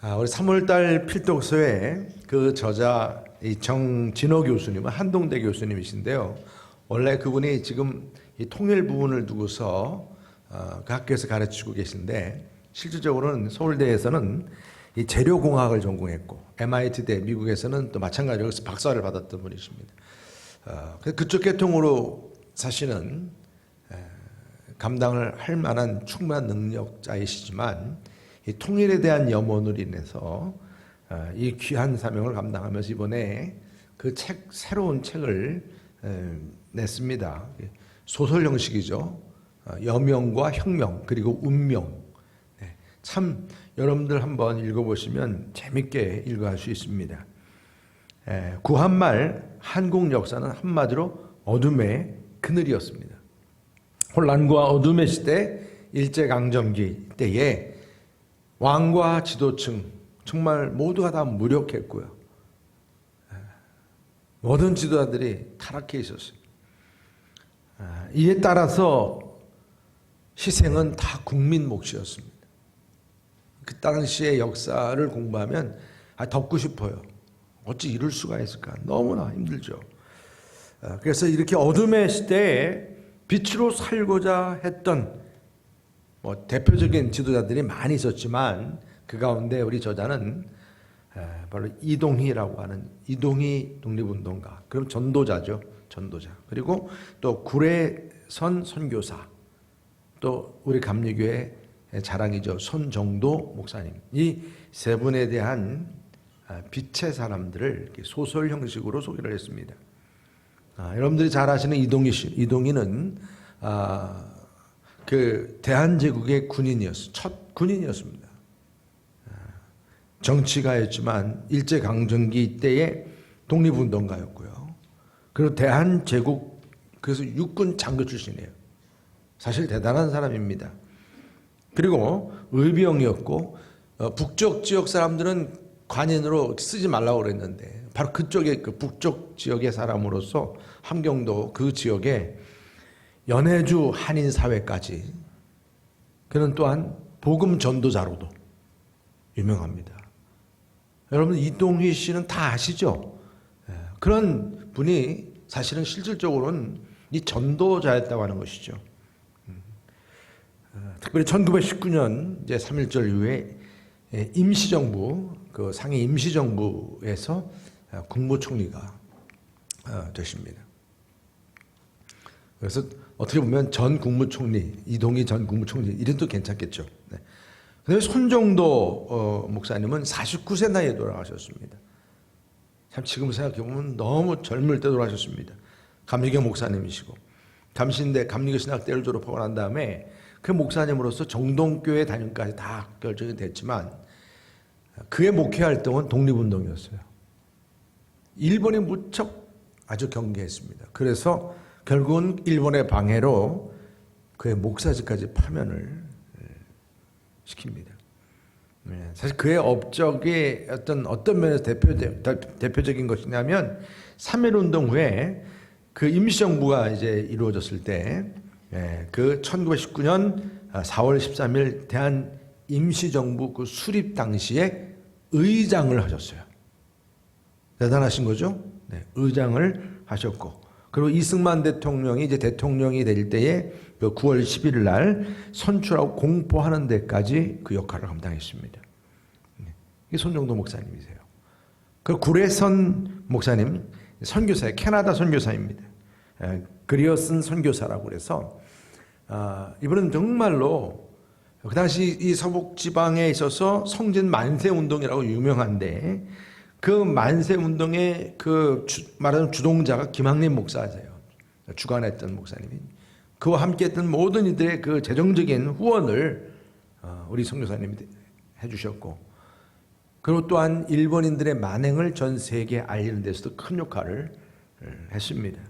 우리 3월달 필독서의 그 저자 이 정진호 교수님은 한동대 교수님이신데요. 원래 그분이 지금 이 통일 부분을 두고서 그 학교에서 가르치고 계신데, 실질적으로는 서울대에서는 이 재료공학을 전공했고 MIT대 미국에서는 또 마찬가지로 박사를 받았던 분이십니다. 그쪽 계통으로 사실은 감당을 할 만한 충분한 능력자이시지만, 이 통일에 대한 염원으로 인해서 이 귀한 사명을 감당하면서 이번에 그 새로운 책을 냈습니다. 소설 형식이죠. 여명과 혁명 그리고 운명. 참 여러분들 한번 읽어보시면 재밌게 읽어할 수 있습니다. 구한말 한국 역사는 한마디로 어둠의 그늘이었습니다. 혼란과 어둠의 시대, 일제강점기 때에 왕과 지도층 정말 모두가 다 무력했고요. 모든 지도자들이 타락해 있었어요. 이에 따라서 희생은 다 국민 몫이었습니다. 그 당시의 역사를 공부하면 덮고 싶어요. 어찌 이럴 수가 있을까? 너무나 힘들죠. 그래서 이렇게 어둠의 시대에 빛으로 살고자 했던 대표적인 지도자들이 많이 있었지만, 그 가운데 우리 저자는 바로 이동희라고 하는 이동희 독립운동가, 그럼 전도자죠. 전도자. 그리고 또 구례선 선교사, 또 우리 감리교회 자랑이죠. 손정도 목사님. 이 세 분에 대한 빛의 사람들을 이렇게 소설 형식으로 소개를 했습니다. 여러분들이 잘 아시는 이동희는 그 대한제국의 첫 군인이었습니다. 정치가였지만 일제강점기 때의 독립운동가였고요. 그리고 대한제국, 그래서 육군 장교 출신이에요. 사실 대단한 사람입니다. 그리고 의병이었고, 북쪽 지역 사람들은 관인으로 쓰지 말라고 그랬는데, 바로 그쪽에 그 북쪽 지역의 사람으로서 함경도 그 지역에 연해주 한인사회까지, 그는 또한 복음 전도자로도 유명합니다. 여러분, 이동희 씨는 다 아시죠? 그런 분이 사실은 실질적으로는 이 전도자였다고 하는 것이죠. 특별히 1919년 이제 3.1절 이후에 임시정부, 그 상해 임시정부에서 국무총리가 되십니다. 그래서 어떻게 보면 전 국무총리, 이동희 전 국무총리 이름도 괜찮겠죠. 그다음에 손정도 목사님은 49세 나이에 돌아가셨습니다. 참 지금 생각해보면 너무 젊을 때 돌아가셨습니다. 감리교 목사님이시고, 잠시인데 감리교 신학대를 졸업하고 난 다음에 그 목사님으로서 정동교회 담임까지 다 결정이 됐지만, 그의 목회 활동은 독립운동이었어요. 일본이 무척 아주 경계했습니다. 그래서 결국은 일본의 방해로 그의 목사직까지 파면을 시킵니다. 사실 그의 업적의 어떤 면에서 대표적인 것이냐면, 3.1운동 후에 그 임시정부가 이제 이루어졌을 때, 그 1919년 4월 13일 대한 임시정부 그 수립 당시에 의장을 하셨어요. 대단하신 거죠? 의장을 하셨고, 그리고 이승만 대통령이 이제 대통령이 될 때에 그 9월 11일 날 선출하고 공포하는 데까지 그 역할을 감당했습니다. 이 손정도 목사님이세요. 그 구례선 목사님, 선교사예요. 캐나다 선교사입니다. 그리어슨 선교사라고 그래서, 이분은 정말로 그 당시 이 서북 지방에 있어서 성진 만세 운동이라고 유명한데, 그 만세 운동의 그 말하는 주동자가 김학림 목사세요. 주관했던 목사님이. 그와 함께했던 모든 이들의 그 재정적인 후원을 우리 선교사님이 해주셨고, 그리고 또한 일본인들의 만행을 전 세계에 알리는 데서도 큰 역할을 했습니다.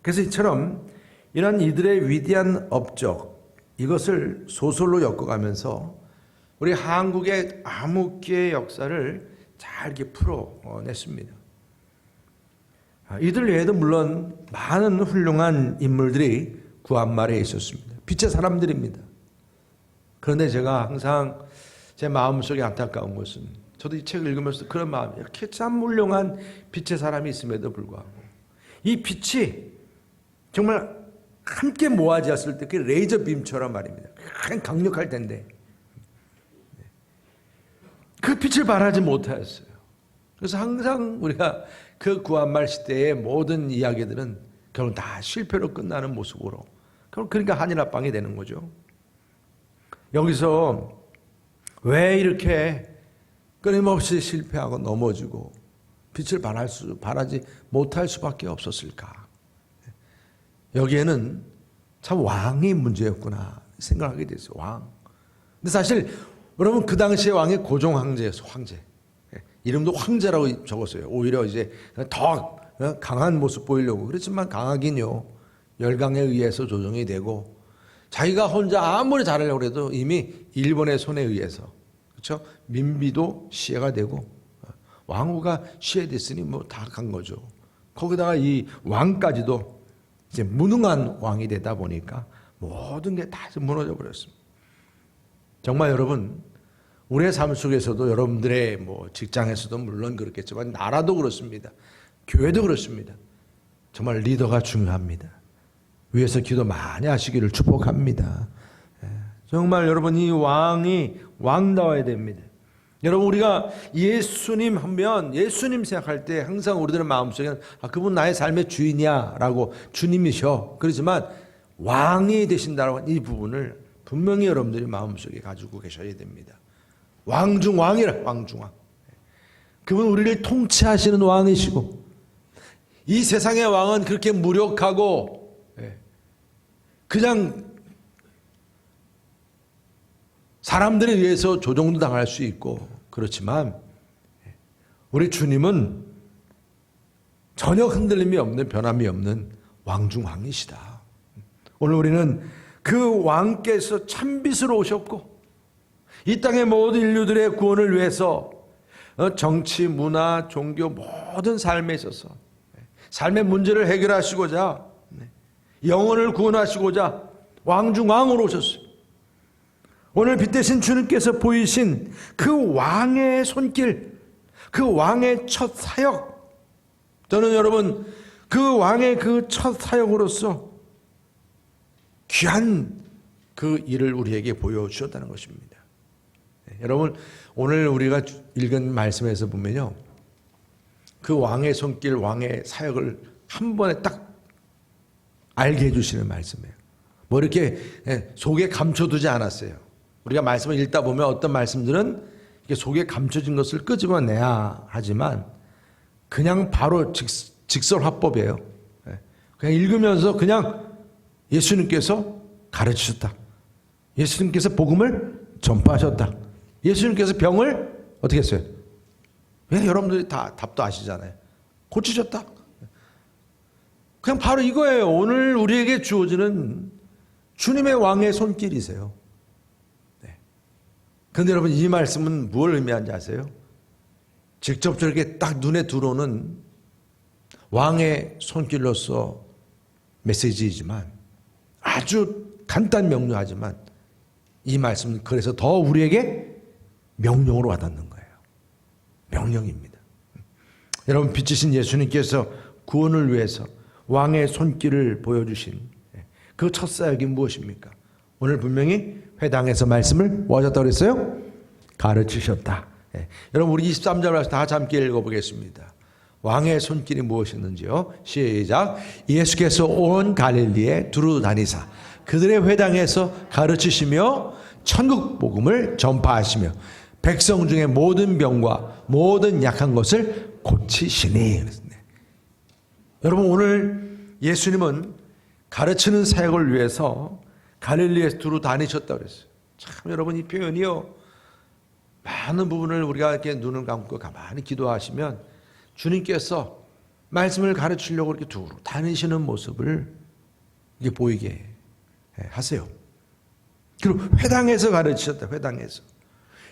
그래서 이처럼 이런 이들의 위대한 업적, 이것을 소설로 엮어가면서 우리 한국의 암흑기의 역사를 잘 이렇게 풀어냈습니다. 이들 외에도 물론 많은 훌륭한 인물들이 구한말에 있었습니다. 빛의 사람들입니다. 그런데 제가 항상 제 마음속에 안타까운 것은 저도 이 책을 읽으면서 그런 마음이 이렇게 참 훌륭한 빛의 사람이 있음에도 불구하고 이 빛이 정말 함께 모아졌을 때 그 레이저 빔처럼 말입니다. 강력할 텐데 그 빛을 발하지 못하였어요. 그래서 항상 우리가 그 구한말 시대의 모든 이야기들은 결국 다 실패로 끝나는 모습으로 그러니까 한일합방이 되는 거죠. 여기서 왜 이렇게 끊임없이 실패하고 넘어지고 빛을 발하지 못할 수밖에 없었을까? 여기에는 참 왕이 문제였구나 생각하게 됐어요. 왕. 근데 사실 여러분 그 당시에 왕이 고종 황제였어. 황제. 이름도 황제라고 적었어요. 오히려 이제 더 강한 모습 보이려고. 그렇지만 강하긴요. 열강에 의해서 조정이 되고 자기가 혼자 아무리 잘하려고 해도 이미 일본의 손에 의해서 그렇죠? 민비도 시해가 되고 왕후가 시해됐으니 뭐 다 간 거죠. 거기다가 이 왕까지도 이제 무능한 왕이 되다 보니까 모든 게 다 무너져 버렸습니다. 정말 여러분 우리의 삶 속에서도 여러분들의 뭐 직장에서도 물론 그렇겠지만 나라도 그렇습니다. 교회도 그렇습니다. 정말 리더가 중요합니다. 위에서 기도 많이 하시기를 축복합니다. 정말 여러분 이 왕이 왕다워야 됩니다. 여러분 우리가 예수님 하면 예수님 생각할 때 항상 우리들의 마음속에는 그분 나의 삶의 주인이야 라고 주님이셔. 그렇지만 왕이 되신다라고 이 부분을 분명히 여러분들이 마음속에 가지고 계셔야 됩니다. 왕중왕이라 왕중왕. 그분 우리를 통치하시는 왕이시고 이 세상의 왕은 그렇게 무력하고 그냥 사람들에 의해서 조종도 당할 수 있고 그렇지만 우리 주님은 전혀 흔들림이 없는 변함이 없는 왕중왕이시다. 오늘 우리는 그 왕께서 참빛으로 오셨고 이 땅의 모든 인류들의 구원을 위해서 정치, 문화, 종교 모든 삶에 있어서 삶의 문제를 해결하시고자 영혼을 구원하시고자 왕중왕으로 오셨어요. 오늘 빛 대신 주님께서 보이신 그 왕의 손길, 그 왕의 첫 사역, 저는 여러분 그 왕의 그 첫 사역으로서 귀한 그 일을 우리에게 보여주셨다는 것입니다. 여러분 오늘 우리가 읽은 말씀에서 보면요, 그 왕의 손길, 왕의 사역을 한 번에 딱 알게 해주시는 말씀이에요. 뭐 이렇게 속에 감춰두지 않았어요. 우리가 말씀을 읽다 보면 어떤 말씀들은 이렇게 속에 감춰진 것을 끄집어내야 하지만 그냥 바로 직설화법이에요. 그냥 읽으면서 그냥 예수님께서 가르치셨다. 예수님께서 복음을 전파하셨다. 예수님께서 병을 어떻게 했어요? 왜 여러분들이 다 답도 아시잖아요. 고치셨다. 그냥 바로 이거예요. 오늘 우리에게 주어지는 주님의 왕의 손길이세요. 그런데 여러분 이 말씀은 무엇을 의미하는지 아세요? 직접적으로 딱 눈에 들어오는 왕의 손길로서 메시지이지만 아주 간단 명료하지만 이 말씀은 그래서 더 우리에게 명령으로 와닿는 거예요. 명령입니다. 여러분 빛이신 예수님께서 구원을 위해서 왕의 손길을 보여주신 그 첫 사역이 무엇입니까? 오늘 분명히 회당에서 말씀을 뭐 하셨다고 그랬어요? 가르치셨다. 여러분 우리 23절 말씀 다 함께 읽어보겠습니다. 왕의 손길이 무엇이었는지요? 시작. 예수께서 온 갈릴리에 두루 다니사 그들의 회당에서 가르치시며 천국 복음을 전파하시며 백성 중에 모든 병과 모든 약한 것을 고치시니. 여러분 오늘 예수님은 가르치는 사역을 위해서 갈릴리에서 두루 다니셨다고 그랬어요. 참 여러분 이 표현이요, 많은 부분을 우리가 이렇게 눈을 감고 가만히 기도하시면 주님께서 말씀을 가르치려고 이렇게 두루 다니시는 모습을 이렇게 보이게 하세요. 그리고 회당에서 가르치셨다. 회당에서.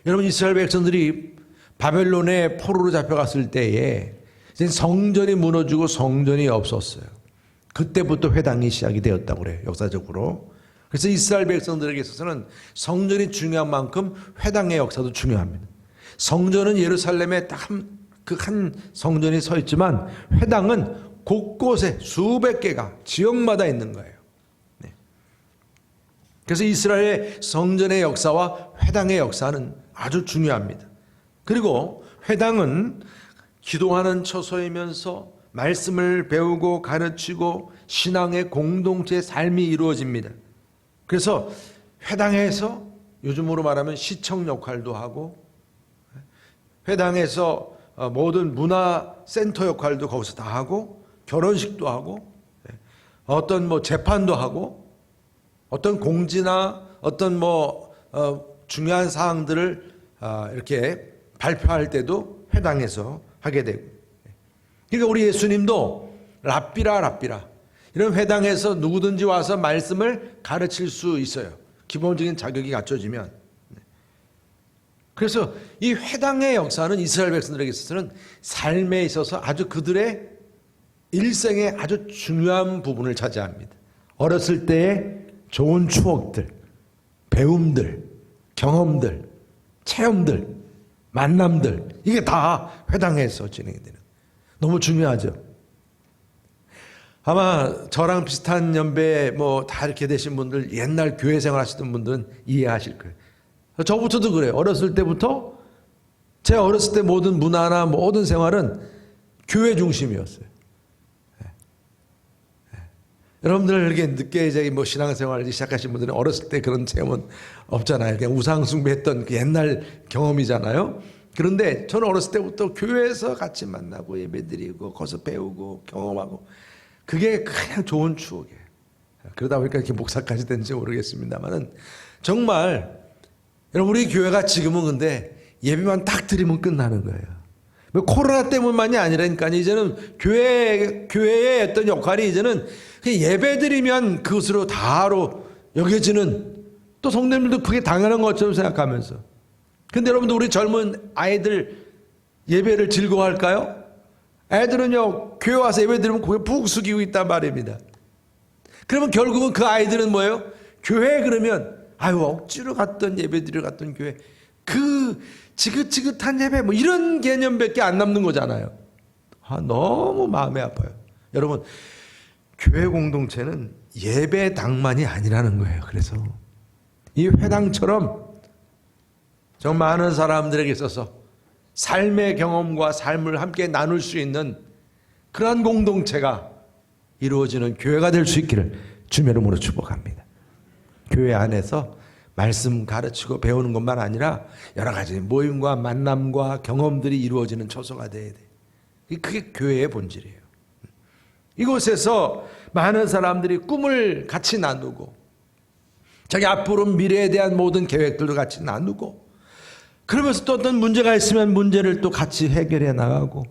여러분 이스라엘 백성들이 바벨론의 포로로 잡혀갔을 때에 성전이 무너지고 성전이 없었어요. 그때부터 회당이 시작이 되었다고 그래요. 역사적으로. 그래서 이스라엘 백성들에게 있어서는 성전이 중요한 만큼 회당의 역사도 중요합니다. 성전은 예루살렘에 딱 그 한 성전이 서 있지만 회당은 곳곳에 수백 개가 지역마다 있는 거예요. 네. 그래서 이스라엘의 성전의 역사와 회당의 역사는 아주 중요합니다. 그리고 회당은 기도하는 처소이면서 말씀을 배우고 가르치고 신앙의 공동체의 삶이 이루어집니다. 그래서 회당에서 요즘으로 말하면 시청 역할도 하고, 회당에서 모든 문화센터 역할도 거기서 다 하고, 결혼식도 하고, 어떤 재판도 하고, 어떤 공지나 어떤 중요한 사항들을 이렇게 발표할 때도 회당에서 하게 되고. 그러니까 우리 예수님도 랍비라 이런 회당에서 누구든지 와서 말씀을 가르칠 수 있어요. 기본적인 자격이 갖춰지면. 그래서 이 회당의 역사는 이스라엘 백성들에게 있어서는 삶에 있어서 아주 그들의 일생의 아주 중요한 부분을 차지합니다. 어렸을 때의 좋은 추억들, 배움들, 경험들, 체험들, 만남들, 이게 다 회당에서 진행이 되는, 너무 중요하죠. 아마 저랑 비슷한 연배 다 이렇게 되신 분들, 옛날 교회 생활 하시던 분들은 이해하실 거예요. 저부터도 그래요. 어렸을 때부터 제 어렸을 때 모든 문화나 모든 생활은 교회 중심이었어요. 여러분들 이렇게 늦게 이제 신앙생활을 시작하신 분들은 어렸을 때 그런 체험은 없잖아요. 그냥 우상숭배했던 그 옛날 경험이잖아요. 그런데 저는 어렸을 때부터 교회에서 같이 만나고 예배드리고 거기서 배우고 경험하고, 그게 그냥 좋은 추억이에요. 그러다 보니까 이렇게 목사까지 된지 모르겠습니다만은, 정말 여러분, 우리 교회가 지금은 근데 예배만 딱 드리면 끝나는 거예요. 코로나 때문만이 아니라니까, 이제는 교회의 어떤 역할이 이제는 예배 드리면 그것으로 다로 여겨지는, 또 성도님들도 그게 당연한 것처럼 생각하면서. 근데 여러분들, 우리 젊은 아이들 예배를 즐거워할까요? 애들은요, 교회 와서 예배 드리면 고개 푹 숙이고 있단 말입니다. 그러면 결국은 그 아이들은 뭐예요? 교회에 그러면 억지로 갔던 예배 드리러 갔던 교회, 그 지긋지긋한 예배 이런 개념밖에 안 남는 거잖아요. 너무 마음이 아파요. 여러분, 교회 공동체는 예배당만이 아니라는 거예요. 그래서 이 회당처럼 정말 많은 사람들에게 있어서 삶의 경험과 삶을 함께 나눌 수 있는 그러한 공동체가 이루어지는 교회가 될 수 있기를 주님의 이름으로 축복합니다. 교회 안에서 말씀 가르치고 배우는 것만 아니라 여러 가지 모임과 만남과 경험들이 이루어지는 처소가 돼야 돼. 그게 교회의 본질이에요. 이곳에서 많은 사람들이 꿈을 같이 나누고, 자기 앞으로 미래에 대한 모든 계획들도 같이 나누고, 그러면서 또 어떤 문제가 있으면 문제를 또 같이 해결해 나가고,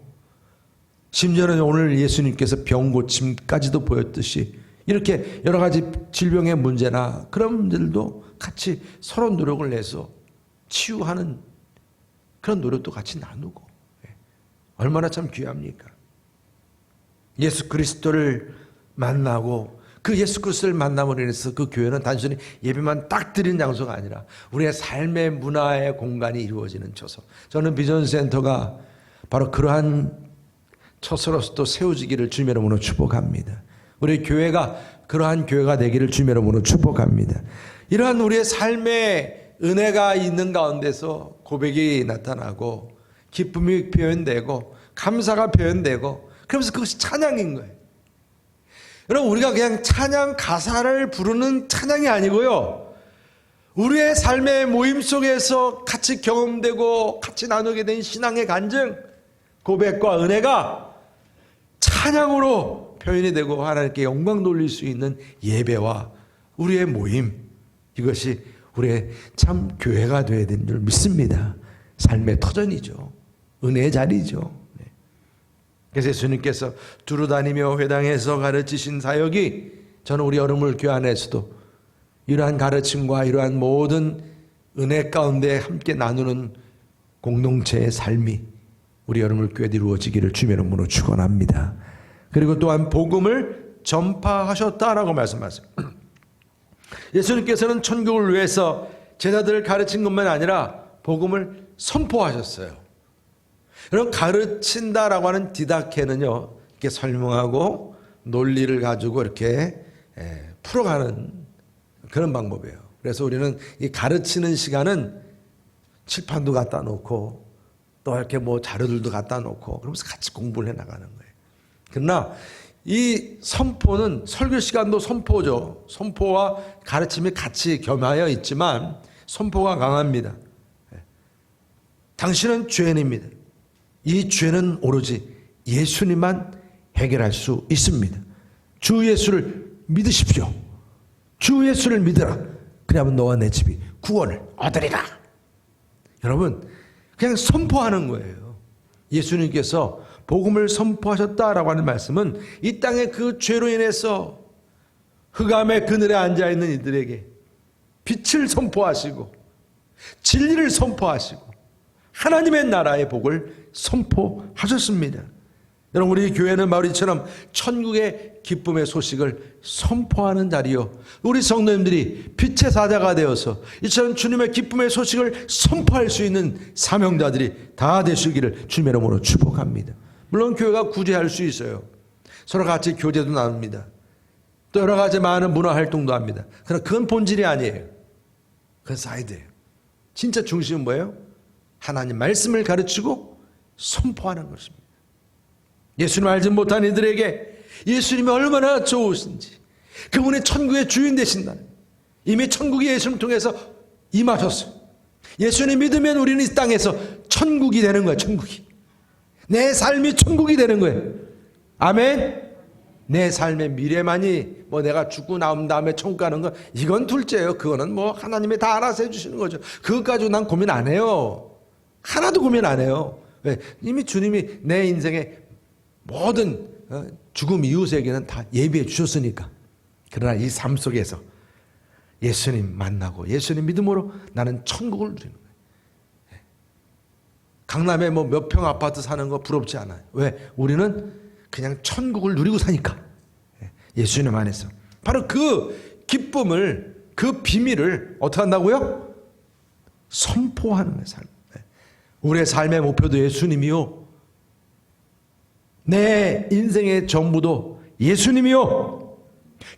심지어는 오늘 예수님께서 병 고침까지도 보였듯이 이렇게 여러 가지 질병의 문제나 그런 문제들도 같이 서로 노력을 내서 치유하는 그런 노력도 같이 나누고, 얼마나 참 귀합니까? 예수 그리스도를 만나고, 그 예수 그리스도를 만남으로 인해서 그 교회는 단순히 예배만 딱 드리는 장소가 아니라 우리의 삶의 문화의 공간이 이루어지는 처소. 저는 비전센터가 바로 그러한 처소로서 또 세워지기를 주님의 이름으로 축복합니다. 우리 교회가 그러한 교회가 되기를 주님의 이름으로 축복합니다. 이러한 우리의 삶의 은혜가 있는 가운데서 고백이 나타나고, 기쁨이 표현되고, 감사가 표현되고, 그러면서 그것이 찬양인 거예요. 여러분, 우리가 그냥 찬양 가사를 부르는 찬양이 아니고요, 우리의 삶의 모임 속에서 같이 경험되고 같이 나누게 된 신앙의 간증, 고백과 은혜가 찬양으로 표현이 되고 하나님께 영광 돌릴 수 있는 예배와 우리의 모임, 이것이 우리의 참 교회가 되어야 되는 줄 믿습니다. 삶의 터전이죠. 은혜의 자리죠. 그래서 예수님께서 두루 다니며 회당에서 가르치신 사역이, 저는 우리 여러분 교회 안에서도 이러한 가르침과 이러한 모든 은혜 가운데 함께 나누는 공동체의 삶이 우리 여러분 교회에 이루어지기를 주님의 이름으로 축원합니다. 그리고 또한 복음을 전파하셨다라고 말씀하세요. 예수님께서는 천국을 위해서 제자들을 가르친 것만 아니라 복음을 선포하셨어요. 여러분, 가르친다라고 하는 디다케는요, 이렇게 설명하고 논리를 가지고 이렇게 풀어가는 그런 방법이에요. 그래서 우리는 이 가르치는 시간은 칠판도 갖다 놓고 또 이렇게 뭐 자료들도 갖다 놓고 그러면서 같이 공부를 해 나가는 거예요. 그러나 이 선포는 설교 시간도 선포죠. 선포와 가르침이 같이 겸하여 있지만 선포가 강합니다. 당신은 죄인입니다. 이 죄는 오로지 예수님만 해결할 수 있습니다. 주 예수를 믿으십시오. 주 예수를 믿으라. 그러면 너와 내 집이 구원을 얻으리라. 여러분, 그냥 선포하는 거예요. 예수님께서 복음을 선포하셨다라고 하는 말씀은 이 땅의 그 죄로 인해서 흑암의 그늘에 앉아있는 이들에게 빛을 선포하시고 진리를 선포하시고 하나님의 나라의 복을 선포하셨습니다. 여러분, 우리 교회는 마우리처럼 천국의 기쁨의 소식을 선포하는 자리요, 우리 성도님들이 빛의 사자가 되어서 이처럼 주님의 기쁨의 소식을 선포할 수 있는 사명자들이 다 되시기를 주님의 이름으로 축복합니다. 물론 교회가 구제할 수 있어요. 서로 같이 교제도 나눕니다. 또 여러 가지 많은 문화활동도 합니다. 그러나 그건 본질이 아니에요. 그건 사이드예요. 진짜 중심은 뭐예요? 하나님 말씀을 가르치고 선포하는 것입니다. 예수님 알지 못한 이들에게 예수님이 얼마나 좋으신지, 그분이 천국의 주인 되신다는, 이미 천국이 예수님을 통해서 임하셨어요. 예수님 믿으면 우리는 이 땅에서 천국이 되는 거예요. 천국이. 내 삶이 천국이 되는 거예요. 아멘. 내 삶의 미래만이 뭐 내가 죽고 나온 다음에 천국 가는 거, 이건 둘째예요. 그거는 뭐 하나님이 다 알아서 해주시는 거죠. 그것 가지고 난 고민 안 해요. 하나도 고민 안 해요. 왜? 이미 주님이 내 인생의 모든 죽음 이웃에게는 다 예비해 주셨으니까. 그러나 이 삶 속에서 예수님 만나고 예수님 믿음으로 나는 천국을 누리는 거예요. 강남에 뭐 몇 평 아파트 사는 거 부럽지 않아요. 왜? 우리는 그냥 천국을 누리고 사니까. 예수님 안에서. 바로 그 기쁨을, 그 비밀을 어떻게 한다고요? 선포하는 거예요. 삶. 우리의 삶의 목표도 예수님이요, 내 인생의 전부도 예수님이요,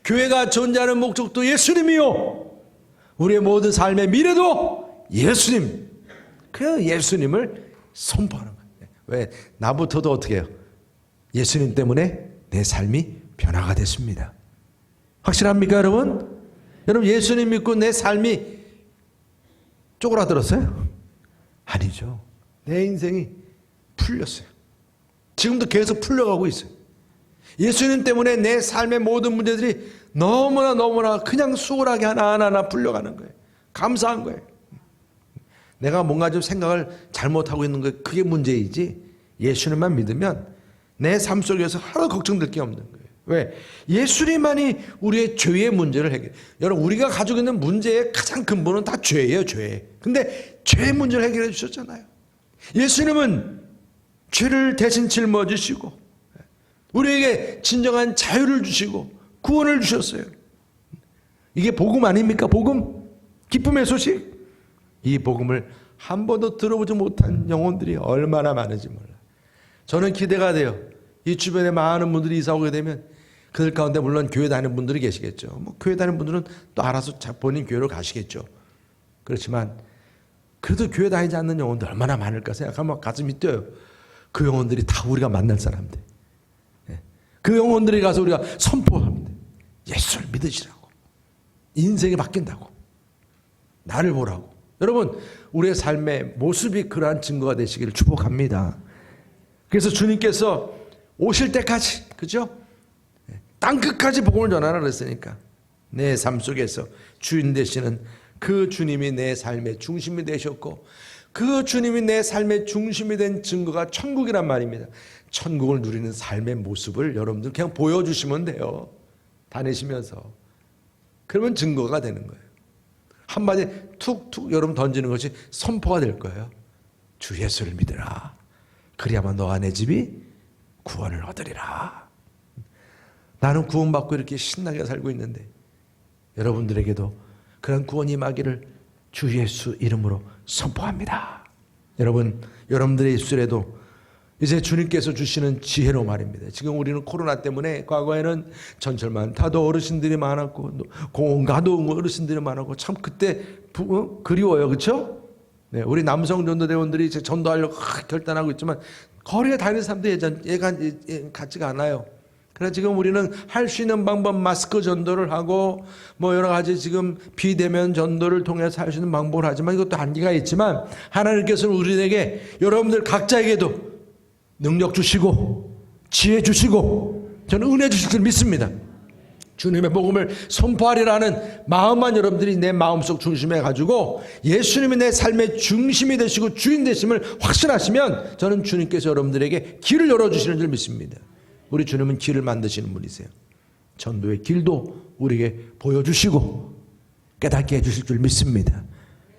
교회가 존재하는 목적도 예수님이요, 우리의 모든 삶의 미래도 예수님. 그 예수님을 선포하는 거예요. 왜? 나부터도 어떻게 해요? 예수님 때문에 내 삶이 변화가 됐습니다. 확실합니까, 여러분? 여러분, 예수님 믿고 내 삶이 쪼그라들었어요? 아니죠. 내 인생이 풀렸어요. 지금도 계속 풀려가고 있어요. 예수님 때문에 내 삶의 모든 문제들이 너무나 그냥 수월하게 하나하나 풀려가는 거예요. 감사한 거예요. 내가 뭔가 좀 생각을 잘못하고 있는 거, 그게 문제이지, 예수님만 믿으면 내 삶 속에서 하나도 걱정될 게 없는 거예요. 왜? 예수님만이 우리의 죄의 문제를 해결해요. 여러분, 우리가 가지고 있는 문제의 가장 근본은 다 죄예요, 죄. 근데 죄의 문제를 해결해 주셨잖아요. 예수님은 죄를 대신 짊어지시고 우리에게 진정한 자유를 주시고 구원을 주셨어요. 이게 복음 아닙니까? 복음? 기쁨의 소식? 이 복음을 한 번도 들어보지 못한 영혼들이 얼마나 많은지 몰라요. 저는 기대가 돼요. 이 주변에 많은 분들이 이사 오게 되면 그들 가운데 물론 교회 다니는 분들이 계시겠죠. 뭐 교회 다니는 분들은 또 알아서 본인 교회로 가시겠죠. 그렇지만 그래도 교회 다니지 않는 영혼들 얼마나 많을까 생각하면 가슴이 뛰어요. 그 영혼들이 다 우리가 만날 사람들. 그 영혼들이 가서 우리가 선포하면 돼. 예수를 믿으시라고. 인생이 바뀐다고. 나를 보라고. 여러분, 우리의 삶의 모습이 그러한 증거가 되시기를 축복합니다. 그래서 주님께서 오실 때까지, 그죠? 땅끝까지 복음을 전하라 그랬으니까 내 삶 속에서 주인 되시는 그 주님이 내 삶의 중심이 되셨고, 그 주님이 내 삶의 중심이 된 증거가 천국이란 말입니다. 천국을 누리는 삶의 모습을 여러분들 그냥 보여주시면 돼요. 다니시면서. 그러면 증거가 되는 거예요. 한마디 툭툭 여러분 던지는 것이 선포가 될 거예요. 주 예수를 믿으라. 그리야만 너와 내 집이 구원을 얻으리라. 나는 구원받고 이렇게 신나게 살고 있는데 여러분들에게도 그런 구원이 임하기를 주 예수 이름으로 선포합니다. 여러분, 여러분들의 입술에도 이제 주님께서 주시는 지혜로 말입니다. 지금 우리는 코로나 때문에 과거에는 전철만 타도 어르신들이 많았고 공원 가도 어르신들이 많았고 참 그때 그리워요. 그렇죠? 네, 우리 남성 전도대원들이 이제 전도하려고 결단하고 있지만 거리에 다니는 사람들이 예전 같지가 않아요. 그래서 지금 우리는 할 수 있는 방법 마스크 전도를 하고 뭐 여러 가지 지금 비대면 전도를 통해서 할 수 있는 방법을 하지만 이것도 한계가 있지만 하나님께서는 우리에게 여러분들 각자에게도 능력 주시고 지혜 주시고 저는 은혜 주실 줄 믿습니다. 주님의 복음을 선포하리라는 마음만 여러분들이 내 마음속 중심에 가지고 예수님이 내 삶의 중심이 되시고 주인 되심을 확신하시면 저는 주님께서 여러분들에게 길을 열어주시는 줄 믿습니다. 우리 주님은 길을 만드시는 분이세요. 전도의 길도 우리에게 보여주시고 깨닫게 해주실 줄 믿습니다.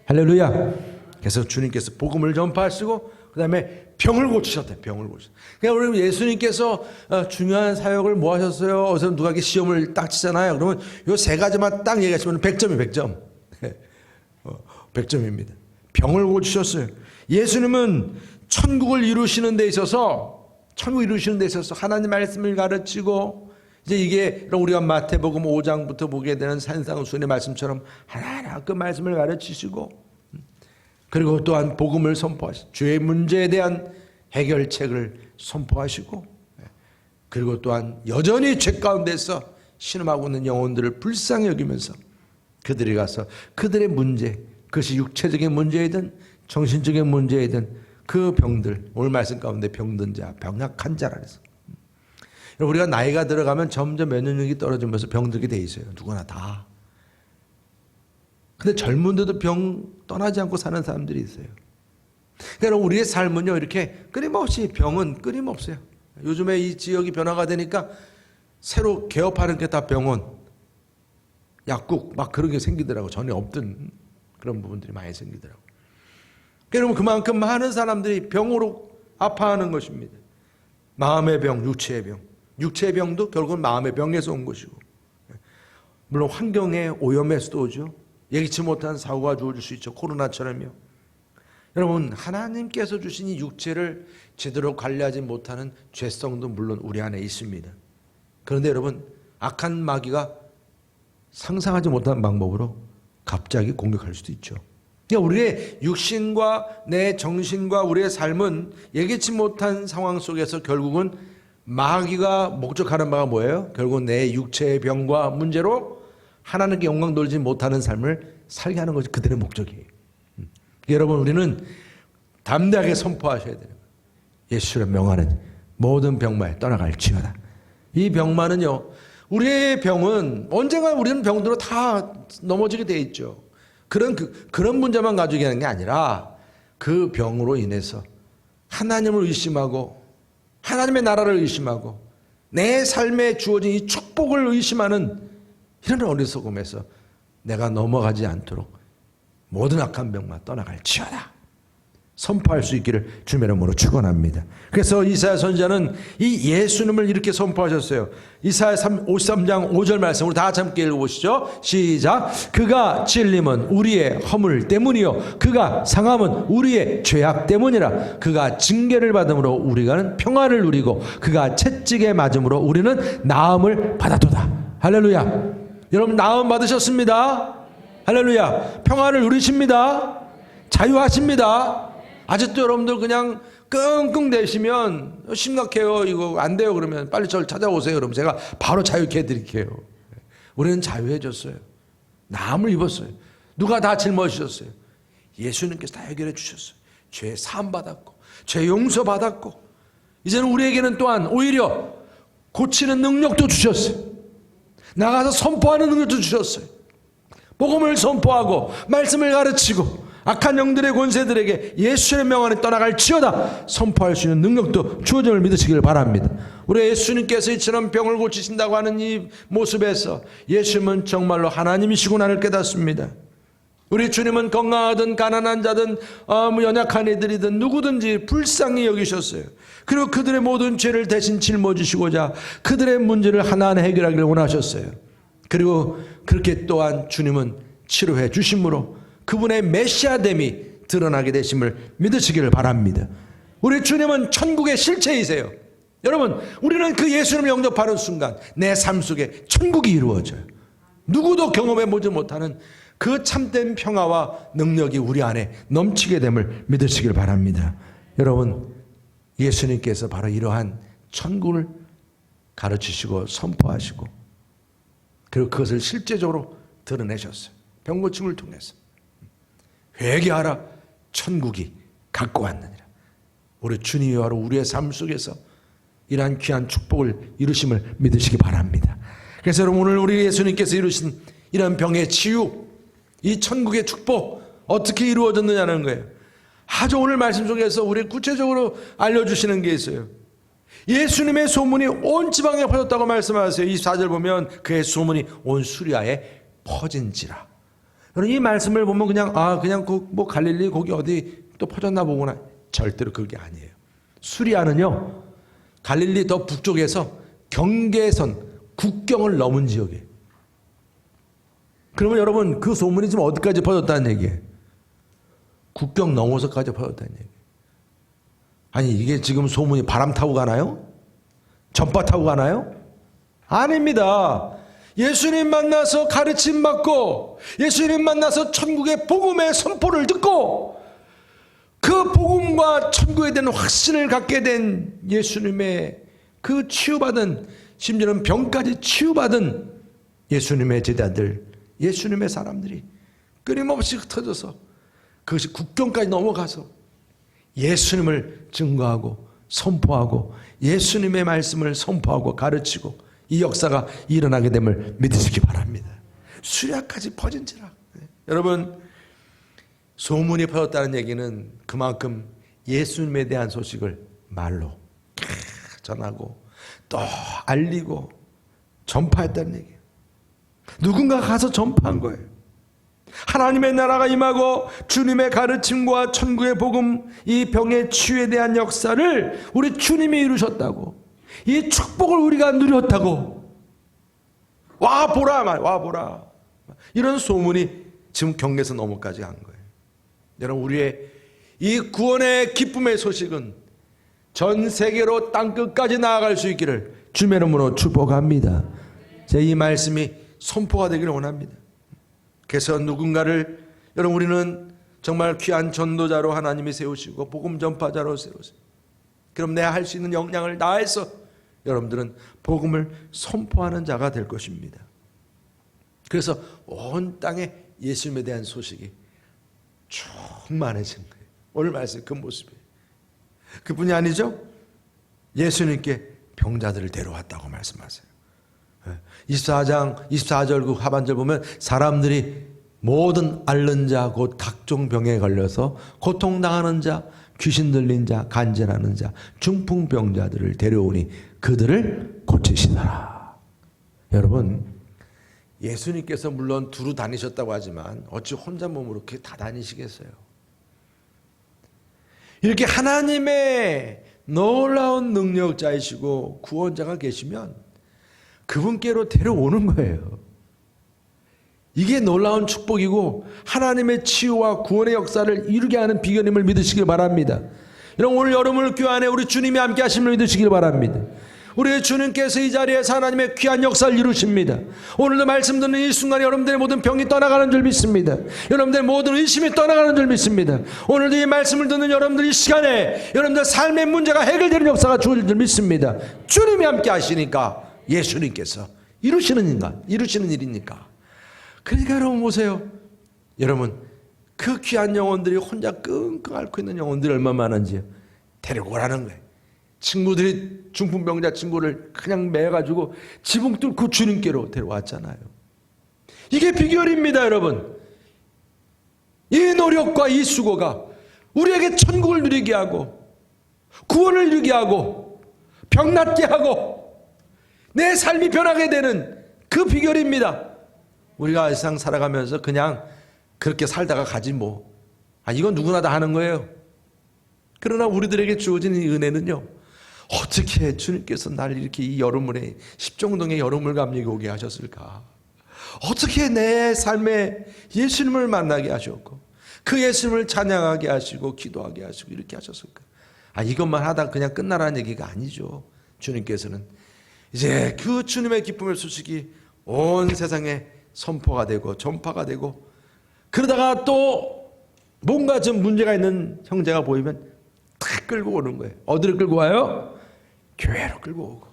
할렐루야. 그래서 주님께서 복음을 전파하시고 그 다음에 병을 고치셨대요. 병을 고치셨어요. 그러니까 우리 예수님께서 중요한 사역을 뭐 하셨어요? 어디서 누가 이렇게 시험을 딱 치잖아요. 그러면 요 세 가지만 딱 얘기하시면 100점이 100점. 100점입니다. 병을 고치셨어요. 예수님은 천국을 이루시는 데 있어서 하나님 말씀을 가르치고 이제 이게 우리가 마태복음 5장부터 보게 되는 산상수훈의 말씀처럼 하나하나 그 말씀을 가르치시고 그리고 또한 복음을 선포하시고 죄의 문제에 대한 해결책을 선포하시고 그리고 또한 여전히 죄 가운데서 신음하고 있는 영혼들을 불쌍히 여기면서 그들이 가서 그들의 문제, 그것이 육체적인 문제이든 정신적인 문제이든 그 병들, 오늘 말씀 가운데 병든 자, 병약한 자라 그래서 우리가 나이가 들어가면 점점 면역력이 떨어지면서 병들게 돼 있어요. 누구나 다. 근데 젊은데도 병 떠나지 않고 사는 사람들이 있어요. 그러니까 우리의 삶은요, 이렇게 끊임없이 병은 끊임없어요. 요즘에 이 지역이 변화가 되니까 새로 개업하는 게 다 병원, 약국 막 그런 게 생기더라고. 전에 없던 그런 부분들이 많이 생기더라고. 그러면 그만큼 많은 사람들이 병으로 아파하는 것입니다. 마음의 병, 육체의 병. 육체의 병도 결국은 마음의 병에서 온 것이고 물론 환경의 오염에서도 오죠. 예기치 못한 사고가 주어질 수 있죠. 코로나처럼요. 여러분, 하나님께서 주신 이 육체를 제대로 관리하지 못하는 죄성도 물론 우리 안에 있습니다. 그런데 여러분, 악한 마귀가 상상하지 못한 방법으로 갑자기 공격할 수도 있죠. 그러니까 우리의 육신과 내 정신과 우리의 삶은 예기치 못한 상황 속에서 결국은 마귀가 목적하는 바가 뭐예요? 결국은 내 육체의 병과 문제로 하나님께 영광 돌리지 못하는 삶을 살게 하는 것이 그들의 목적이에요. 여러분, 우리는 담대하게 선포하셔야 돼요. 예수의 명하는 모든 병마에 떠나갈지어다. 이 병마는요, 우리의 병은 언젠가 우리는 병들어 다 넘어지게 돼 있죠. 그런 문제만 가지고 하는 게 아니라 그 병으로 인해서 하나님을 의심하고 하나님의 나라를 의심하고 내 삶에 주어진 이 축복을 의심하는 이런 어리석음에서 내가 넘어가지 않도록 모든 악한 병만 떠나갈지어다 선포할 수 있기를 주님의 이름으로 축원합니다. 그래서 이사야 선지자는 이 예수님을 이렇게 선포하셨어요. 이사야 53장 5절 말씀 우리 다 같이 함께 읽어보시죠. 시작. 그가 찔림은 우리의 허물 때문이요 그가 상함은 우리의 죄악 때문이라. 그가 징계를 받음으로 우리가 평화를 누리고 그가 채찍에 맞음으로 우리는 나음을 받았도다. 할렐루야. 여러분, 나음 받으셨습니다. 할렐루야. 평화를 누리십니다. 자유하십니다. 아직도 여러분들 그냥 끙끙대시면 심각해요. 이거 안 돼요. 그러면 빨리 저를 찾아오세요. 그러면 제가 바로 자유케 해드릴게요. 우리는 자유해졌어요. 나음을 입었어요. 누가 다 짊어지셨어요? 예수님께서 다 해결해 주셨어요. 죄 사함 받았고 죄 용서 받았고 이제는 우리에게는 또한 오히려 고치는 능력도 주셨어요. 나가서 선포하는 능력도 주셨어요. 복음을 선포하고 말씀을 가르치고 악한 영들의 권세들에게 예수의 명 안에 떠나갈지어다 선포할 수 있는 능력도 주어짐을 믿으시길 바랍니다. 우리 예수님께서 이처럼 병을 고치신다고 하는 이 모습에서 예수님은 정말로 하나님이시구나를 깨닫습니다. 우리 주님은 건강하든 가난한 자든 연약한 이들이든 누구든지 불쌍히 여기셨어요. 그리고 그들의 모든 죄를 대신 짊어지시고자 그들의 문제를 하나하나 해결하기를 원하셨어요. 그리고 그렇게 또한 주님은 치료해 주심으로 그분의 메시아됨이 드러나게 되심을 믿으시기를 바랍니다. 우리 주님은 천국의 실체이세요. 여러분, 우리는 그 예수님을 영접하는 순간 내 삶 속에 천국이 이루어져요. 누구도 경험해 보지 못하는 그 참된 평화와 능력이 우리 안에 넘치게 됨을 믿으시길 바랍니다. 여러분, 예수님께서 바로 이러한 천국을 가르치시고 선포하시고 그리고 그것을 실제적으로 드러내셨어요. 병고침을 통해서. 회개하라, 천국이 갖고 왔느니라. 우리 주님이 바로 우리의 삶 속에서 이러한 귀한 축복을 이루심을 믿으시기 바랍니다. 그래서 여러분, 오늘 우리 예수님께서 이루신 이런 병의 치유, 이 천국의 축복 어떻게 이루어졌느냐는 거예요. 아주 오늘 말씀 속에서 우리 구체적으로 알려주시는 게 있어요. 예수님의 소문이 온 지방에 퍼졌다고 말씀하세요. 24절 보면 그의 소문이 온 수리아에 퍼진지라. 여러분, 이 말씀을 보면 그냥 뭐 갈릴리 거기 어디 또 퍼졌나 보구나. 절대로 그게 아니에요. 수리아는요, 갈릴리 더 북쪽에서 경계선 국경을 넘은 지역이에요. 그러면 여러분, 그 소문이 지금 어디까지 퍼졌다는 얘기예요? 국경 넘어서까지 퍼졌다는 얘기예요. 아니, 이게 지금 소문이 바람 타고 가나요? 전파 타고 가나요? 아닙니다. 예수님 만나서 가르침 받고 예수님 만나서 천국의 복음의 선포를 듣고 그 복음과 천국에 대한 확신을 갖게 된 예수님의 그 치유받은, 심지어는 병까지 치유받은 예수님의 제자들, 예수님의 사람들이 끊임없이 흩어져서 그것이 국경까지 넘어가서 예수님을 증거하고 선포하고 예수님의 말씀을 선포하고 가르치고 이 역사가 일어나게 됨을 믿으시기 바랍니다. 수리아까지 퍼진지라. 여러분, 소문이 퍼졌다는 얘기는 그만큼 예수님에 대한 소식을 말로 전하고 또 알리고 전파했다는 얘기예요. 누군가 가서 전파한 거예요. 하나님의 나라가 임하고 주님의 가르침과 천국의 복음, 이 병의 치유에 대한 역사를 우리 주님이 이루셨다고, 이 축복을 우리가 누렸다고, 와 보라 이런 소문이 지금 경계선 넘어까지 간 거예요. 여러분, 우리의 이 구원의 기쁨의 소식은 전 세계로 땅끝까지 나아갈 수 있기를 주님의 이름으로 축복합니다. 제 이 말씀이 선포가 되기를 원합니다. 그래서 누군가를, 여러분, 우리는 정말 귀한 전도자로 하나님이 세우시고 복음 전파자로 세우세요. 그럼 내가 할 수 있는 역량을 다해서 여러분들은 복음을 선포하는 자가 될 것입니다. 그래서 온 땅에 예수님에 대한 소식이 충만해진 거예요. 오늘 말씀 그 모습이에요. 그뿐이 아니죠. 예수님께 병자들을 데려왔다고 말씀하세요. 24장 24절 그 하반절 보면 사람들이 모든 앓는 자 곧 각종 병에 걸려서 고통당하는 자, 귀신 들린 자, 간절하는 자, 중풍병자들을 데려오니 그들을 고치시더라. 여러분, 예수님께서 물론 두루 다니셨다고 하지만 어찌 혼자 몸으로 그렇게 다 다니시겠어요? 이렇게 하나님의 놀라운 능력자이시고 구원자가 계시면 그분께로 데려오는 거예요. 이게 놀라운 축복이고 하나님의 치유와 구원의 역사를 이루게 하는 비결임을 믿으시길 바랍니다. 여러분, 오늘 여러분을 교환해 우리 주님이 함께 하심을 믿으시길 바랍니다. 우리 주님께서 이 자리에서 하나님의 귀한 역사를 이루십니다. 오늘도 말씀 듣는 이 순간에 여러분들의 모든 병이 떠나가는 줄 믿습니다. 여러분들의 모든 의심이 떠나가는 줄 믿습니다. 오늘도 이 말씀을 듣는 여러분들 이 시간에 여러분들 삶의 문제가 해결되는 역사가 주어질 줄 믿습니다. 주님이 함께 하시니까 예수님께서 이루시는 일이니까. 그러니까 여러분 보세요. 여러분, 그 귀한 영혼들이 혼자 끙끙 앓고 있는 영혼들이 얼마나 많은지요. 데리고 오라는 거예요. 친구들이 중풍병자 친구를 그냥 매가지고 지붕 뚫고 주님께로 데려왔잖아요. 이게 비결입니다, 여러분. 이 노력과 이 수고가 우리에게 천국을 누리게 하고 구원을 누리게 하고 병 낫게 하고 내 삶이 변하게 되는 그 비결입니다. 우리가 세상 살아가면서 그냥 그렇게 살다가 가지 뭐. 이건 누구나 다 하는 거예요. 그러나 우리들에게 주어진 이 은혜는요, 어떻게 주님께서 날 이렇게 이 여름물에 십정동의 여름물 감리에 오게 하셨을까? 어떻게 내 삶에 예수님을 만나게 하셨고 그 예수님을 찬양하게 하시고 기도하게 하시고 이렇게 하셨을까? 이것만 하다 그냥 끝나라는 얘기가 아니죠. 주님께서는 이제 그 주님의 기쁨의 소식이 온 세상에 선포가 되고 전파가 되고, 그러다가 또 뭔가 좀 문제가 있는 형제가 보이면 탁 끌고 오는 거예요. 어디를 끌고 와요? 교회로 끌고 오고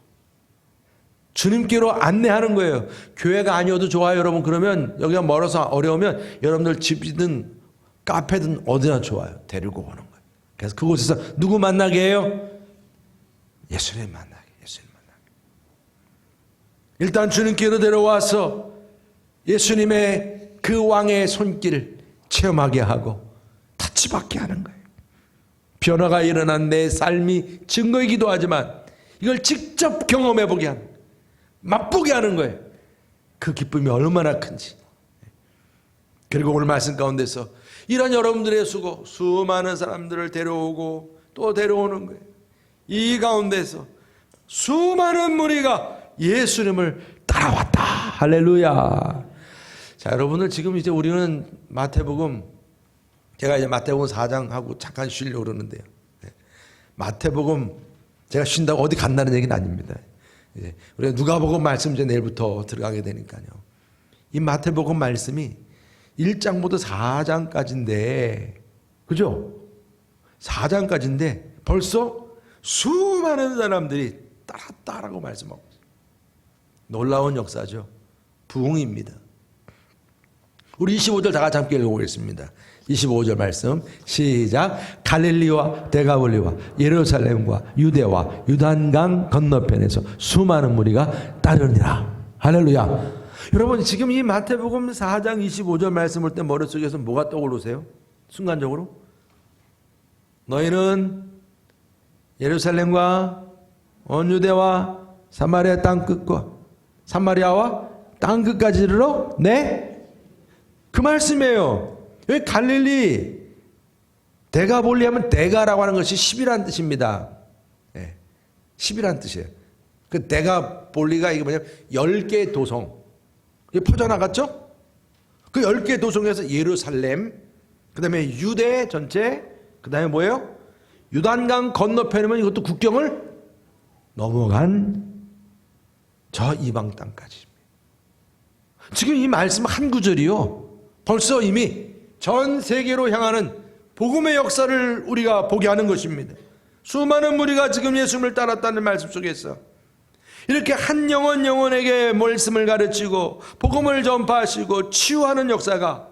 주님께로 안내하는 거예요. 교회가 아니어도 좋아요 여러분. 그러면 여기가 멀어서 어려우면 여러분들 집이든 카페든 어디나 좋아요. 데리고 오는 거예요. 그래서 그곳에서 누구 만나게 해요? 예수님 만나게. 예수님 만나게. 일단 주님께로 데려와서 예수님의 그 왕의 손길을 체험하게 하고 터치받게 하는 거예요. 변화가 일어난 내 삶이 증거이기도 하지만 이걸 직접 경험해보게 하는 거예요. 맛보게 하는 거예요. 그 기쁨이 얼마나 큰지. 그리고 오늘 말씀 가운데서 이런 여러분들의 수고, 수많은 사람들을 데려오고 또 데려오는 거예요. 이 가운데서 수많은 무리가 예수님을 따라왔다. 할렐루야. 자, 여러분들 지금 이제 우리는 마태복음, 제가 이제 마태복음 4장하고 잠깐 쉬려고 그러는데요. 마태복음 제가 쉰다고 어디 간다는 얘기는 아닙니다. 우리가 누가복음 말씀 이제 내일부터 들어가게 되니까요. 이 마태복음 말씀이 1장부터 4장까지인데, 그죠? 4장까지인데 벌써 수많은 사람들이 따랐다라고 말씀하고 있어요. 놀라운 역사죠. 부흥입니다. 우리 25절 다 같이 함께 읽어보겠습니다. 25절 말씀 시작. 갈릴리와 데가볼리와 예루살렘과 유대와 유단강 건너편에서 수많은 무리가 따르니라. 할렐루야. 여러분 지금 이 마태복음 4장 25절 말씀 볼 때 머릿속에서 뭐가 떠오르세요? 순간적으로 너희는 예루살렘과 온 유대와 사마리아 땅끝과 사마리아와 땅끝까지 이르러 그 말씀이에요. 여기 갈릴리 데가볼리 하면 데가라고 하는 것이 10이라는 뜻입니다. 10이라는 뜻이에요. 그 데가볼리가 이게 뭐냐면 10개의 도성. 이게 퍼져나갔죠? 그 10개의 도성에서 예루살렘, 그 다음에 유대 전체, 그 다음에 뭐예요? 유단강 건너편이면 이것도 국경을 넘어간 저 이방 땅까지. 지금 이 말씀 한 구절이요. 벌써 이미 전 세계로 향하는 복음의 역사를 우리가 보게 하는 것입니다. 수많은 무리가 지금 예수님을 따랐다는 말씀 속에서 이렇게 한 영혼에게 말씀을 가르치고 복음을 전파하시고 치유하는 역사가,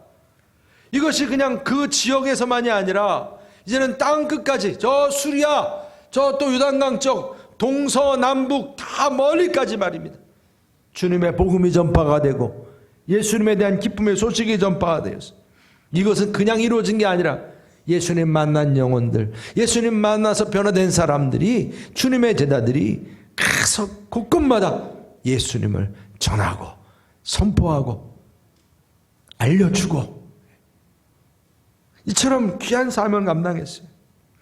이것이 그냥 그 지역에서만이 아니라 이제는 땅 끝까지, 저 수리아, 저 또 유단강 쪽 동서남북 다 멀리까지 말입니다. 주님의 복음이 전파가 되고 예수님에 대한 기쁨의 소식이 전파가 되었어. 이것은 그냥 이루어진 게 아니라 예수님 만난 영혼들, 예수님 만나서 변화된 사람들이, 주님의 제자들이 가서 곳곳마다 예수님을 전하고 선포하고 알려주고 이처럼 귀한 사명을 감당했어요.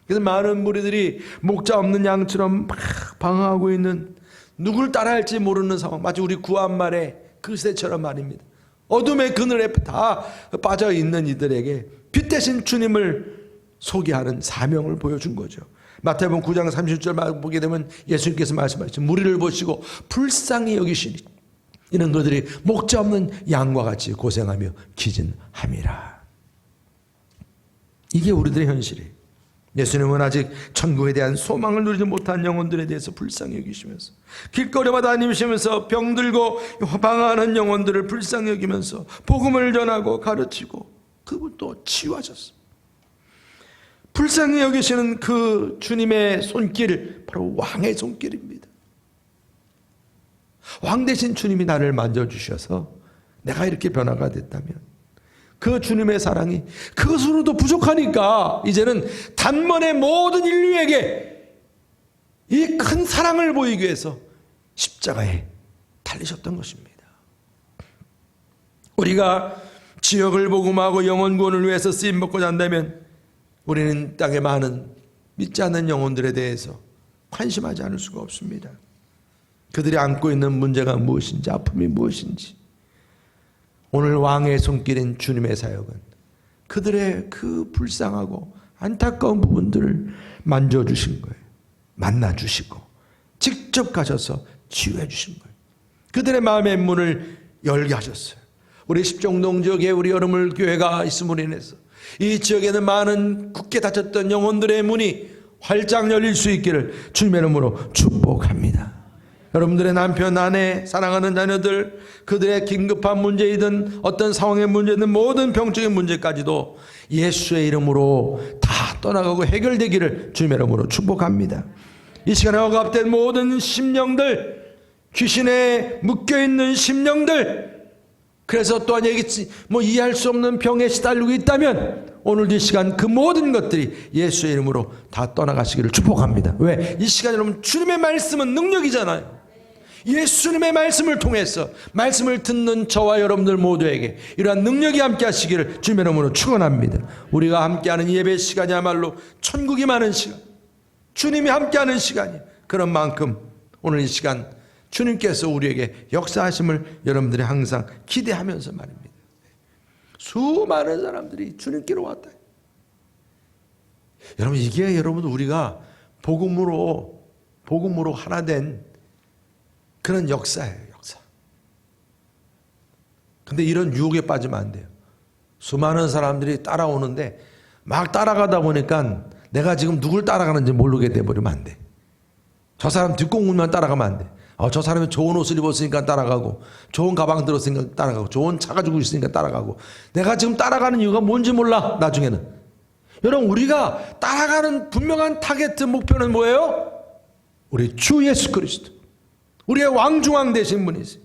그래서 많은 무리들이 목자 없는 양처럼 막 방황하고 있는, 누굴 따라할지 모르는 상황, 마치 우리 구한말의 그 시대처럼 말입니다. 어둠의 그늘에 다 빠져 있는 이들에게 빛 대신 주님을 소개하는 사명을 보여준 거죠. 마태복음 9장 30절 보게 되면 예수님께서 말씀하시죠. 무리를 보시고 불쌍히 여기시니 이런 그들이 목자 없는 양과 같이 고생하며 기진함이라. 이게 우리들의 현실이에요. 예수님은 아직 천국에 대한 소망을 누리지 못한 영혼들에 대해서 불쌍히 여기시면서, 길거리마다 다니시면서 병들고 방황하는 영혼들을 불쌍히 여기면서 복음을 전하고 가르치고 그것도 치유하셨습니다. 불쌍히 여기시는 그 주님의 손길, 바로 왕의 손길입니다. 왕 대신 주님이 나를 만져주셔서 내가 이렇게 변화가 됐다면 그 주님의 사랑이 그것으로도 부족하니까 이제는 단번에 모든 인류에게 이 큰 사랑을 보이기 위해서 십자가에 달리셨던 것입니다. 우리가 지역을 복음하고 영혼 구원을 위해서 쓰임받고자 한다면 우리는 땅에 많은 믿지 않는 영혼들에 대해서 관심하지 않을 수가 없습니다. 그들이 안고 있는 문제가 무엇인지, 아픔이 무엇인지, 오늘 왕의 손길인 주님의 사역은 그들의 그 불쌍하고 안타까운 부분들을 만져주신 거예요. 만나주시고 직접 가셔서 치유해 주신 거예요. 그들의 마음의 문을 열게 하셨어요. 우리 십정동 지역에 우리 여러분 교회가 있음으로 인해서 이 지역에는 많은 굳게 닫혔던 영혼들의 문이 활짝 열릴 수 있기를 주님의 이름으로 축복합니다. 여러분들의 남편, 아내, 사랑하는 자녀들, 그들의 긴급한 문제이든 어떤 상황의 문제든 모든 병적인 문제까지도 예수의 이름으로 다 떠나가고 해결되기를 주님의 이름으로 축복합니다. 이 시간에 억압된 모든 심령들, 귀신에 묶여있는 심령들, 그래서 또한 이해할 수 없는 병에 시달리고 있다면 오늘 이 시간 그 모든 것들이 예수의 이름으로 다 떠나가시기를 축복합니다. 왜? 이 시간 여러분 주님의 말씀은 능력이잖아요. 예수님의 말씀을 통해서 말씀을 듣는 저와 여러분들 모두에게 이러한 능력이 함께 하시기를 주님의 이름으로 축원합니다. 우리가 함께하는 예배 시간이야말로 천국이 많은 시간, 주님이 함께하는 시간이에요. 그런 만큼 오늘 이 시간 주님께서 우리에게 역사하심을 여러분들이 항상 기대하면서 말입니다. 수많은 사람들이 주님께로 왔다. 여러분 이게 여러분 우리가 복음으로 하나 된 그런 역사예요. 역사. 근데 이런 유혹에 빠지면 안 돼요. 수많은 사람들이 따라오는데 막 따라가다 보니까 내가 지금 누굴 따라가는지 모르게 돼버리면 안 돼. 저 사람 뒷공문만 따라가면 안 돼. 저 사람이 좋은 옷을 입었으니까 따라가고 좋은 가방 들었으니까 따라가고 좋은 차 가지고 있으니까 따라가고 내가 지금 따라가는 이유가 뭔지 몰라 나중에는. 여러분 우리가 따라가는 분명한 타겟 목표는 뭐예요? 우리 주 예수 그리스도, 우리의 왕중왕 되신 분이세요.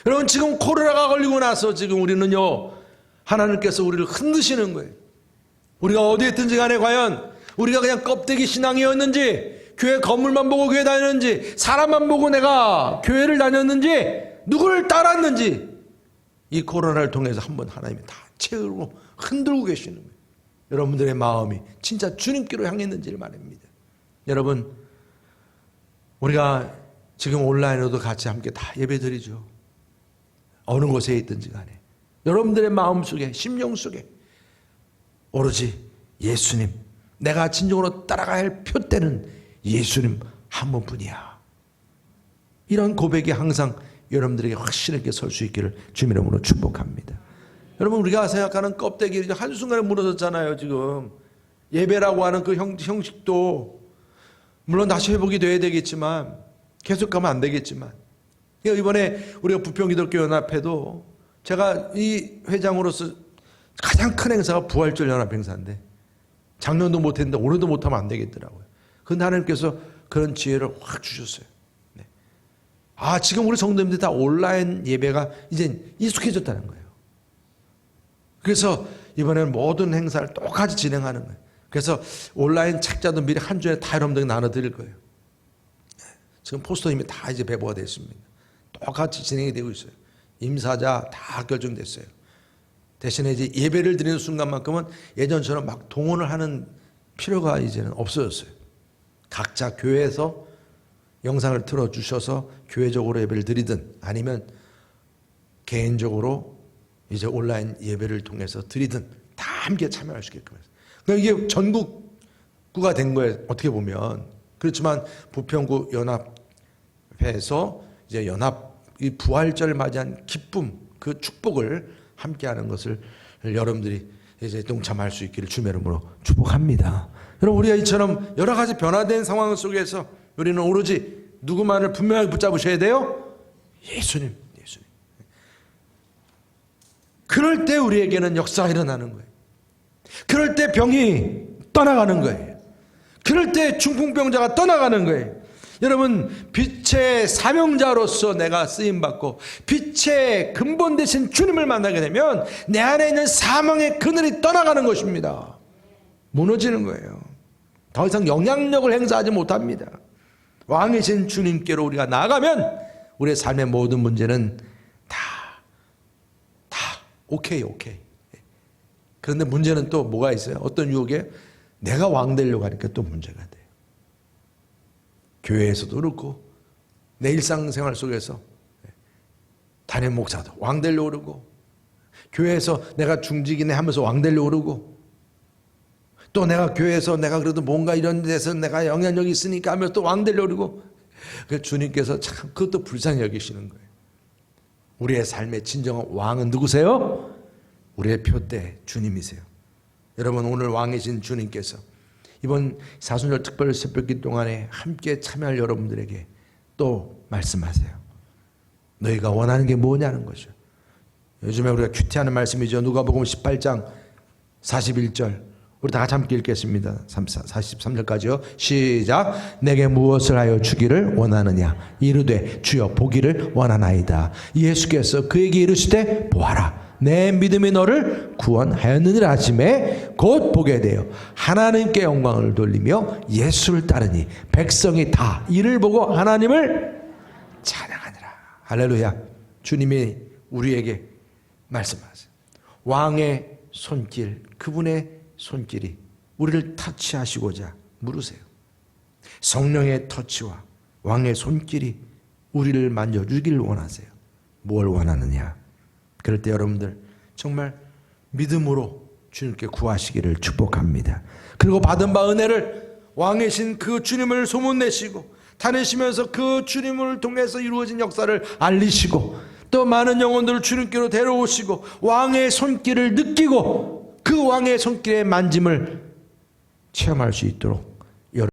여러분 지금 코로나가 걸리고 나서 지금 우리는요 하나님께서 우리를 흔드시는 거예요. 우리가 어디에 있든지 간에 과연 우리가 그냥 껍데기 신앙이었는지, 교회 건물만 보고 교회 다녔는지, 사람만 보고 내가 교회를 다녔는지, 누구를 따랐는지 이 코로나를 통해서 한번 하나님이 다 채우고 흔들고 계시는 거예요. 여러분들의 마음이 진짜 주님께로 향했는지를 말입니다. 여러분 우리가 지금 온라인으로도 같이 함께 다 예배드리죠. 어느 곳에 있든지 간에 여러분들의 마음속에 심령 속에 오로지 예수님, 내가 진정으로 따라가야 할 표대는 예수님 한 분뿐이야. 이런 고백이 항상 여러분들에게 확실하게 설 수 있기를 주님의 이름으로 축복합니다. 여러분 우리가 생각하는 껍데기 한순간에 무너졌잖아요. 지금 예배라고 하는 그 형식도 물론 다시 회복이 돼야 되겠지만 계속 가면 안 되겠지만 이번에 우리가 부평기독교 연합회도 제가 이 회장으로서 가장 큰 행사가 부활절 연합 행사인데 작년도 못했는데 올해도 못하면 안 되겠더라고요. 그런데 하나님께서 그런 지혜를 확 주셨어요. 네. 지금 우리 성도님들 다 온라인 예배가 이제 익숙해졌다는 거예요. 그래서 이번에는 모든 행사를 똑같이 진행하는 거예요. 그래서 온라인 책자도 미리 한 주에 다 여러분들에게 나눠드릴 거예요. 지금 포스터 이미 다 이제 배부가 됐습니다. 똑같이 진행이 되고 있어요. 임사자 다 결정됐어요. 대신에 이제 예배를 드리는 순간만큼은 예전처럼 막 동원을 하는 필요가 이제는 없어졌어요. 각자 교회에서 영상을 틀어주셔서 교회적으로 예배를 드리든 아니면 개인적으로 이제 온라인 예배를 통해서 드리든 다 함께 참여할 수 있게끔 해서. 그러니까 이게 전국구가 된 거예요. 어떻게 보면. 그렇지만 부평구 연합회에서 이제 이 부활절 맞이한 기쁨, 그 축복을 함께하는 것을 여러분들이 이제 동참할 수 있기를 주님의 이름으로 축복합니다. 여러분 우리가 이처럼 여러 가지 변화된 상황 속에서 우리는 오로지 누구만을 분명하게 붙잡으셔야 돼요? 예수님. 그럴 때 우리에게는 역사가 일어나는 거예요. 그럴 때 병이 떠나가는 거예요. 그럴 때 중풍병자가 떠나가는 거예요. 여러분 빛의 사명자로서 내가 쓰임받고 빛의 근본 되신 주님을 만나게 되면 내 안에 있는 사망의 그늘이 떠나가는 것입니다. 무너지는 거예요. 더 이상 영향력을 행사하지 못합니다. 왕이신 주님께로 우리가 나아가면 우리의 삶의 모든 문제는 다 오케이. 그런데 문제는 또 뭐가 있어요? 어떤 유혹에 내가 왕 되려고 하니까 또 문제가 돼요. 교회에서도 그렇고 내 일상생활 속에서 담임 목사도 왕 되려고 그러고 교회에서 내가 중직이네 하면서 왕 되려고 그러고, 또 내가 교회에서 내가 그래도 뭔가 이런 데서 내가 영향력이 있으니까 하면서 또 왕 되려고 그러고, 그 주님께서 참 그것도 불쌍히 여기시는 거예요. 우리의 삶의 진정한 왕은 누구세요? 우리의 표대 주님이세요. 여러분, 오늘 왕이신 주님께서 이번 사순절 특별 새벽기 동안에 함께 참여할 여러분들에게 또 말씀하세요. 너희가 원하는 게 뭐냐는 거죠. 요즘에 우리가 큐티하는 말씀이죠. 누가복음 18장 41절. 우리 다 같이 함께 읽겠습니다. 43절까지요. 시작. 내게 무엇을 하여 주기를 원하느냐? 이르되 주여 보기를 원하나이다. 예수께서 그에게 이르시되 보아라. 내 믿음이 너를 구원하였느니라 하시매 곧 보게 되어 하나님께 영광을 돌리며 예수를 따르니 백성이 다 이를 보고 하나님을 찬양하니라. 할렐루야. 주님이 우리에게 말씀하세요. 왕의 손길, 그분의 손길이 우리를 터치하시고자 물으세요. 성령의 터치와 왕의 손길이 우리를 만져주기를 원하세요. 뭘 원하느냐? 그럴 때 여러분들 정말 믿음으로 주님께 구하시기를 축복합니다. 그리고 받은 바 은혜를 왕이신 그 주님을 소문내시고 다니시면서 그 주님을 통해서 이루어진 역사를 알리시고 또 많은 영혼들을 주님께로 데려오시고 왕의 손길을 느끼고 그 왕의 손길의 만짐을 체험할 수 있도록